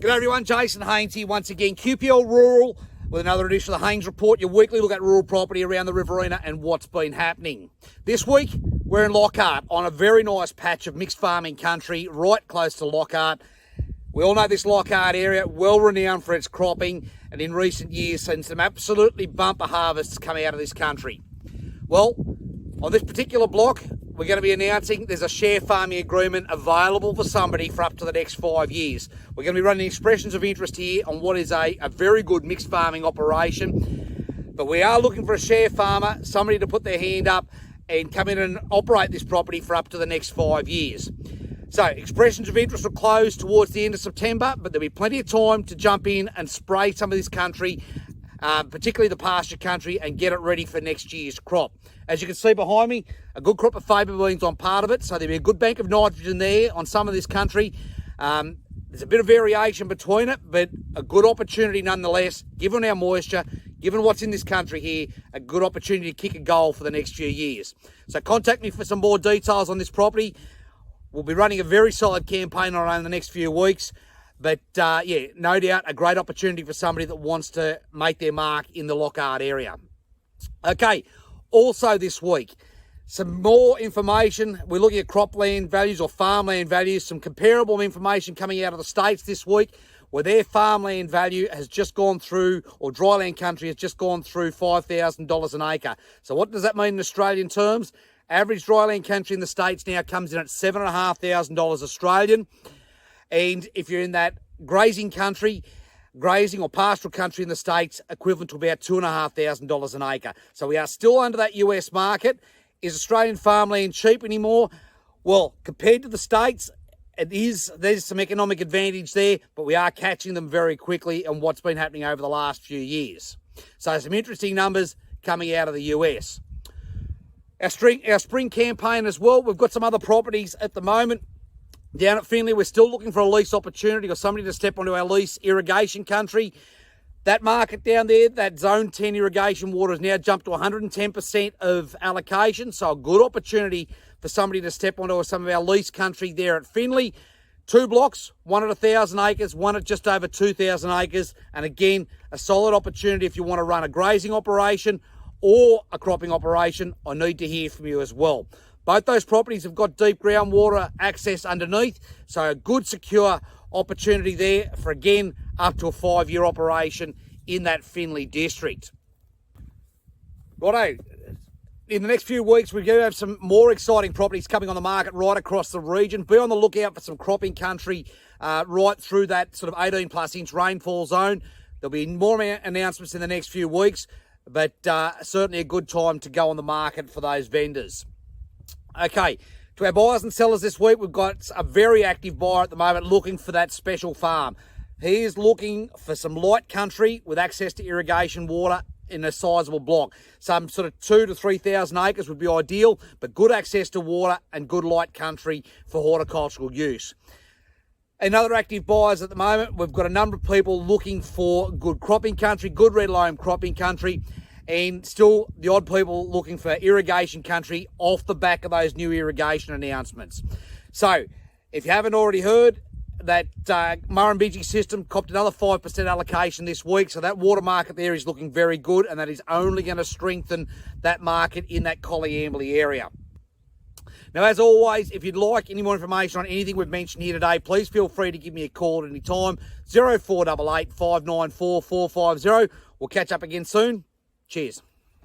G'day everyone, Jason Haines here once again, QPL Rural, with another edition of the Haines Report, your weekly look at rural property around the Riverina and what's been happening. This week, we're in Lockhart on a very nice patch of mixed farming country right close to Lockhart. We all know this Lockhart area, well renowned for its cropping, and in recent years seen some absolutely bumper harvests coming out of this country. Well, on this particular block, we're going to be announcing there's a share farming agreement available for somebody for up to the next 5 years. We're going to be running expressions of interest here on what is a very good mixed farming operation. But we are looking for a share farmer, somebody to put their hand up and come in and operate this property for up to the next 5 years. So expressions of interest will close towards the end of September, but there'll be plenty of time to jump in and spray some of this country, particularly the pasture country, and get it ready for next year's crop. As you can see behind me, a good crop of faba beans on part of it, so there'll be a good bank of nitrogen there on some of this country. There's a bit of variation between it, but a good opportunity nonetheless, given our moisture, given what's in this country here, a good opportunity to kick a goal for the next few years. So contact me for some more details on this property. We'll be running a very solid campaign on it in the next few weeks. But yeah, no doubt a great opportunity for somebody that wants to make their mark in the Lockhart area. Okay, also this week, some more information. We're looking at cropland values or farmland values, some comparable information coming out of the States this week, where their farmland value has just gone through, or dryland country has just gone through $5,000 an acre. So what does that mean in Australian terms? Average dryland country in the States now comes in at $7,500 Australian. And if you're in that grazing country, grazing or pastoral country in the States, equivalent to about $2,500 an acre. So we are still under that US market. Is Australian farmland cheap anymore? Well, compared to the States, it is. There's some economic advantage there, but we are catching them very quickly and what's been happening over the last few years. So some interesting numbers coming out of the US. Our spring campaign as well, we've got some other properties at the moment. Down at Finley, we're still looking for a lease opportunity or somebody to step onto our lease irrigation country. That market down there, that Zone 10 irrigation water has now jumped to 110% of allocation. So a good opportunity for somebody to step onto some of our lease country there at Finley. 2 blocks, one at 1,000 acres, one at just over 2,000 acres. And again, a solid opportunity if you want to run a grazing operation or a cropping operation. I need to hear from you as well. Both those properties have got deep groundwater access underneath, so a good secure opportunity there for, again, up to a 5-year operation in that Finley district. Righto, in the next few weeks we're going to have some more exciting properties coming on the market right across the region. Be on the lookout for some cropping country right through that sort of 18 plus inch rainfall zone. There'll be more announcements in the next few weeks, but certainly a good time to go on the market for those vendors. Okay, to our buyers and sellers this week, we've got a very active buyer at the moment looking for that special farm. He is looking for some light country with access to irrigation water in a sizable block. Some sort of 2,000 to 3,000 acres would be ideal, but good access to water and good light country for horticultural use. Another active buyers at the moment, we've got a number of people looking for good cropping country, good red loam cropping country, and still the odd people looking for irrigation country off the back of those new irrigation announcements. So, if you haven't already heard, that Murrumbidgee system copped another 5% allocation this week, so that water market there is looking very good, and that is only going to strengthen that market in that Collyambly area. Now, as always, if you'd like any more information on anything we've mentioned here today, please feel free to give me a call at any time, 0488 594 450. We'll catch up again soon. Cheers.